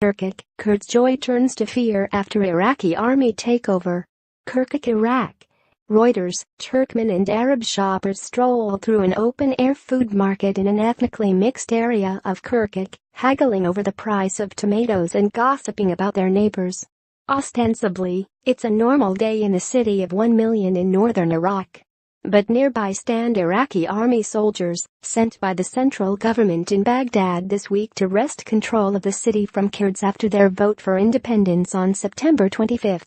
Kirkuk, Kurds' joy turns to fear after Iraqi army takeover. Kirkuk, Iraq. Reuters, Turkmen and Arab shoppers stroll through an open-air food market in an ethnically mixed area of Kirkuk, haggling over the price of tomatoes and gossiping about their neighbors. Ostensibly, it's a normal day in the city of 1 million in northern Iraq. But nearby stand Iraqi army soldiers, sent by the central government in Baghdad this week to wrest control of the city from Kurds after their vote for independence on September 25.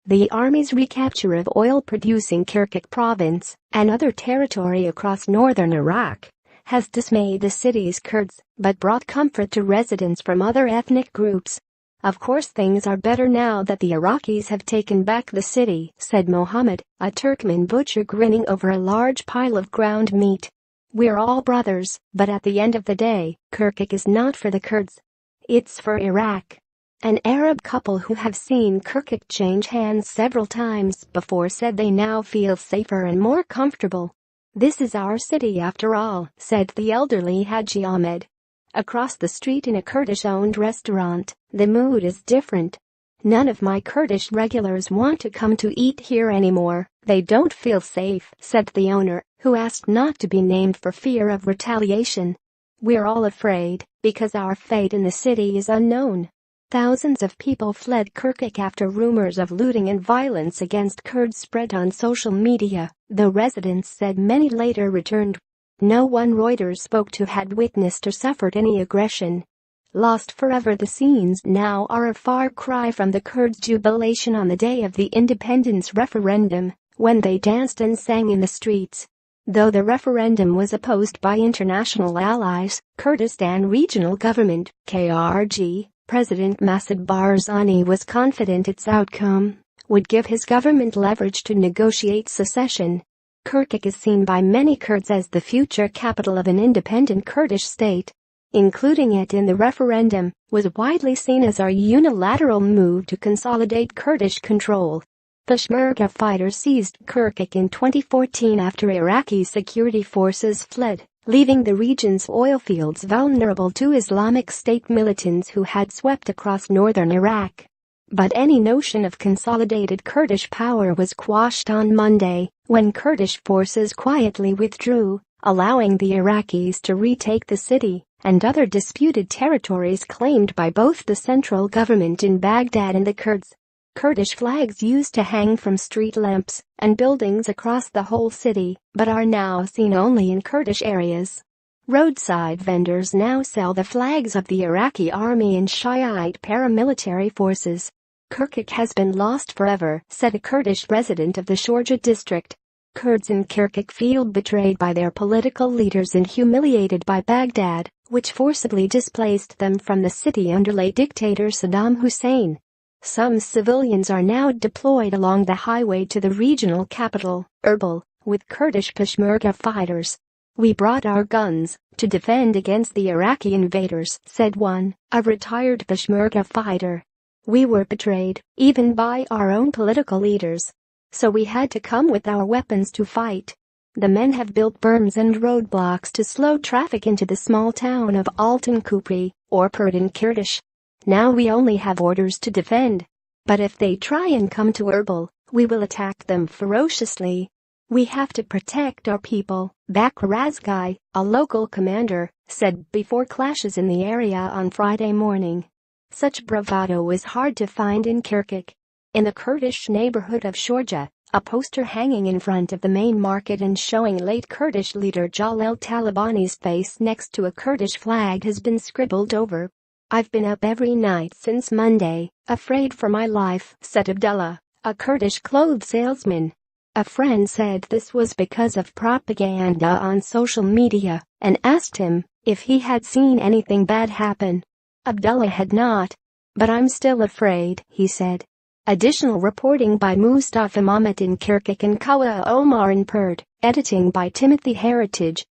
The army's recapture of oil-producing Kirkuk province, and other territory across northern Iraq, has dismayed the city's Kurds, but brought comfort to residents from other ethnic groups. "Of course things are better now that the Iraqis have taken back the city," said Mohammed, a Turkmen butcher grinning over a large pile of ground meat. "We're all brothers, but at the end of the day, Kirkuk is not for the Kurds. It's for Iraq." An Arab couple who have seen Kirkuk change hands several times before said they now feel safer and more comfortable. "This is our city after all," said the elderly Haji Ahmed. Across the street in a Kurdish-owned restaurant, the mood is different. "None of my Kurdish regulars want to come to eat here anymore, they don't feel safe," said the owner, who asked not to be named for fear of retaliation. "We're all afraid, because our fate in the city is unknown." Thousands of people fled Kirkuk after rumors of looting and violence against Kurds spread on social media, though residents said many later returned. No one Reuters spoke to had witnessed or suffered any aggression. Lost forever, the scenes now are a far cry from the Kurds' jubilation on the day of the independence referendum, when they danced and sang in the streets. Though the referendum was opposed by international allies, Kurdistan Regional Government, KRG, President Massoud Barzani was confident its outcome would give his government leverage to negotiate secession. Kirkuk is seen by many Kurds as the future capital of an independent Kurdish state. Including it in the referendum was widely seen as a unilateral move to consolidate Kurdish control. Peshmerga fighters seized Kirkuk in 2014 after Iraqi security forces fled, leaving the region's oil fields vulnerable to Islamic State militants who had swept across northern Iraq. But any notion of consolidated Kurdish power was quashed on Monday, when Kurdish forces quietly withdrew, allowing the Iraqis to retake the city and other disputed territories claimed by both the central government in Baghdad and the Kurds. Kurdish flags used to hang from street lamps and buildings across the whole city, but are now seen only in Kurdish areas. Roadside vendors now sell the flags of the Iraqi Army and Shiite paramilitary forces. "Kirkuk has been lost forever," said a Kurdish resident of the Shorja district. Kurds in Kirkuk feel betrayed by their political leaders and humiliated by Baghdad, which forcibly displaced them from the city under late dictator Saddam Hussein. Some civilians are now deployed along the highway to the regional capital, Erbil, with Kurdish Peshmerga fighters. "We brought our guns to defend against the Iraqi invaders," said one, a retired Peshmerga fighter. "We were betrayed, even by our own political leaders. So we had to come with our weapons to fight." The men have built berms and roadblocks to slow traffic into the small town of Altın Kupri, or Purt in Kurdish. "Now we only have orders to defend. But if they try and come to Erbil, we will attack them ferociously. We have to protect our people," Bakr Razgai, a local commander, said before clashes in the area on Friday morning. Such bravado was hard to find in Kirkuk. In the Kurdish neighborhood of Shorja, a poster hanging in front of the main market and showing late Kurdish leader Jalal Talabani's face next to a Kurdish flag has been scribbled over. "I've been up every night since Monday, afraid for my life," said Abdullah, a Kurdish clothes salesman. A friend said this was because of propaganda on social media and asked him if he had seen anything bad happen. Abdullah had not. "But I'm still afraid," he said. Additional reporting by Mustafa Mahmoud in Kirkuk and Kawa Omar in Purt, editing by Timothy Heritage.